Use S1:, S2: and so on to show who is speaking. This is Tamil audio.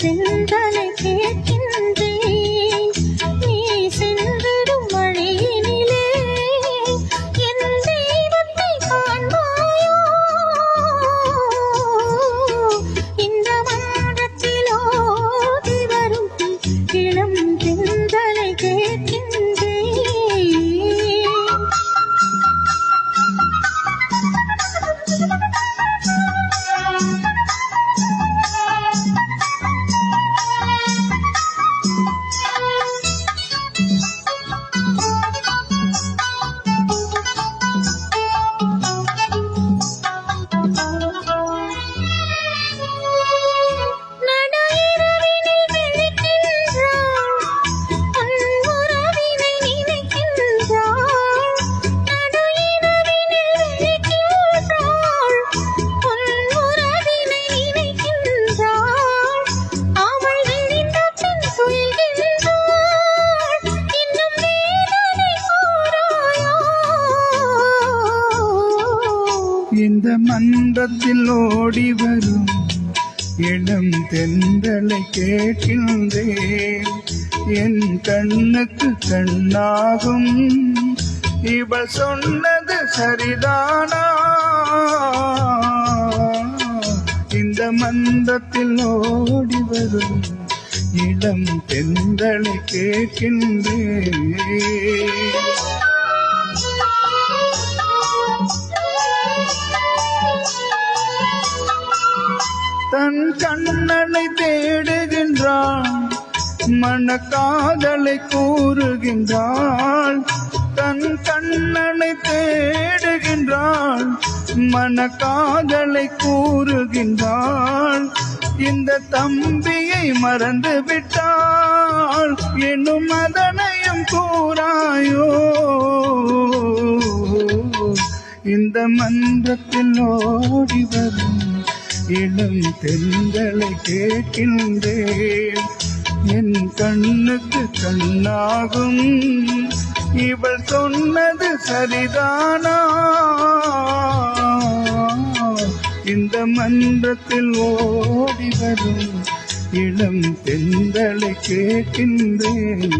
S1: தென்றலை கேட்கின்றேன். நீ சென்றிடும் வழியினிலே என் தெய்வத்தை காண்பாயோ? இந்த மன்றத்தில் ஓடி வரும் இளம் தென்றலை கேட்கின்றேன்.
S2: இந்த மன்றத்தில் ஓடி வரும் இளம் தென்றலை கேட்கின்றேன். என் கண்ணுக்கு கண்ணாகும் இவள் சொன்னது சரிதானா? இந்த மன்றத்தில் ஓடி வரும் இளம் தென்றலை கேட்கின்றேன். தன் கண்ணனை தேடுகின்றாள், மனக்காதலை கூறுகின்றாள். தன் கண்ணனை தேடுகின்றாள், மனக்காதலை கூறுகின்றாள். இந்த தம்பியை மறந்து விட்டாள் என்னும் அதனையும் கூறாயோ? இந்த மன்றத்தில் ஓடி வரும் இளம் தென்றலை கேட்கின்றேன். என் கண்ணுக்கு கண்ணாகும் இவள் சொன்னது சரிதானா? இந்த மன்றத்தில் ஓடி வரும் இளம் தென்றலை கேட்கின்றேன்.